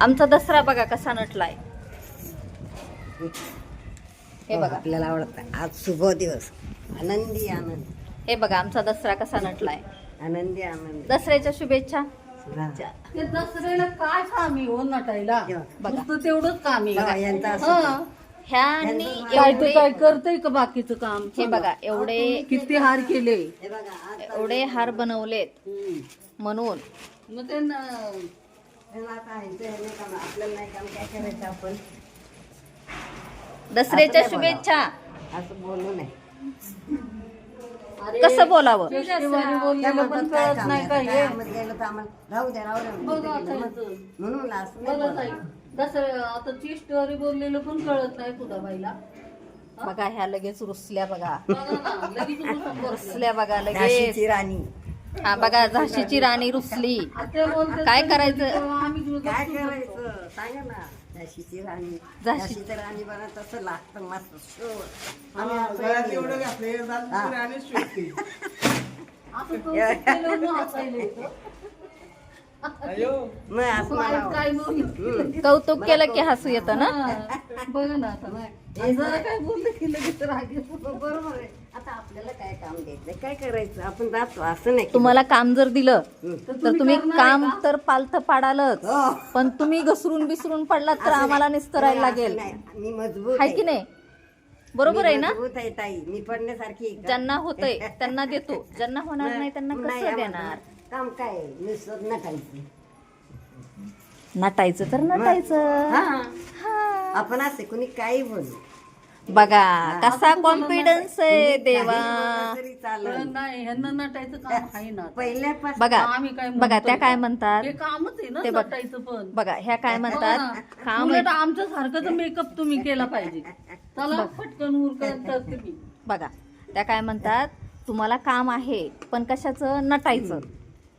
आमचा दसरा बघा कसा नटलाय. हे बघा आपल्याला आवडतं. आज शुभ दिवस, आनंदी आनंद. हे बघा आमचा दसरा कसा नटलाय. आनंदी आनंद. दसऱ्याच्या शुभेच्छा. ते दसऱ्याला काय काम आहे हो नटायला. बघा. नुसतं तेवढंच काम बघा, आहे. यांचं असं. हा. ह्यांनी काय एवढे ते काय करतय का बाकीचं काम. हे बघा एवढे किती हार केले. हे बघा, आज एवढे हार बनवलेत म्हणून मग ते न- ह्याला आता ह्यांचं हे नाही काम, आपल्याला नाही काम, काय करायचं आपण? दसऱ्याच्या असं नाही शुभेच्छा. असं बोलू नये. अरे, कसं बोलावं. टक्केवारी बोललेलं पण काय कळत काम नाही आहे? का काय हे. आम्हाला गेलं तर आम्हाला राहू द्या बघा आता मग. इथं. म्हणून असं नाही बघा बोलायचं. ताई, दसऱ्या आता चिष्टवारी बोललेलं पण कळत नाही तुझा बाईला. बघा ह्या लगेच रुसल्या बघा. बघा ना, लगेच उलटून बसलं. रुसल्या बघा लगेच. झाशीची राणी. हा बघा झाशीची राणी रुसली. ते बोलतात काय तरी करायचं? तेव्हा आम्ही तुला काय गप्प बसतो. करायचं सांगा ना. झाशीची राणी. झाशी- झाशीची राणी बना तसं लागतं मस्त शोर. गळ्यात एवढं घातलंय, हा. राणीच शोधते. आता तो केलं म्हणून हसायला येतं. अयो, मग असं काय म्हणावं. काय बोललं. कौतुक केलं की हसू येतं ना. हा, बघा ना आता नाही. आणि जरा काय बोललं की लगेच राग येतो. बरोबर आहे. आता आपल्याला काय काम द्यायचं, काय करायचं, आपण जातो असं नाही. तुम्हाला काम जर दिलं हम्म. तर तुम्ही करणार काम आहे का? तर पालथं पाडालच. हो. पण तुम्ही घसरून बिसरून पडलात तर आम्हाला निस्तरायला लागेल. नाही, मी मजबूत हाय की नाही. बरोबर आहे ना. मी मजबूत आहे ताई, मी पडण्यासारखी आहे का? ज्यांना होतंय त्यांना देतो, ज्यांना होणार नाही त्यांना नाही, कसं आम्हाला देणार. काम काय आहे? नुसतं नटायचं. नटायचं तर नटायचं. हा. हा. आपण असे कुणी काही बोलू, बघा कसा कॉन्फिडन्स आहे देवा. काही बोललं तरी चालेल. पण नाही ह्यांना नटायचं काम आहे ना. पहिल्यापासून बघा आम्ही काय बघा म्हणतोय त्या काय का? म्हणतात. हे कामच आहे ना ते बघ. नटायचं पण. बघा ह्या काय बघा म्हणतात. ना, काम उलट आमच्या सारखं मेकअप तुम्ही केला पाहिजे. चला पटकन उरकत करते मी. बघा त्या काय म्हणतात. तुम्हाला काम आहे पण कशाचं नटायचं.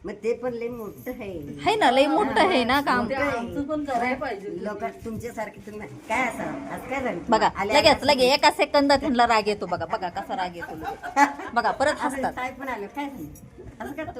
मग ते पण लय मोठं आहे. है ना लय मोठं आहे ना काम. ते आमचं पण करायला पाहिजे. लोक तुमच्यासारखे तुम्ही काय असं आज काय झालं बघा आले- लगेच लगे एका सेकंदात त्यांना राग येतो. बघा बघा कसा राग येतो लगेच. बघा परत असं हसतात. ताई पण आलं काय झालं असं करतो.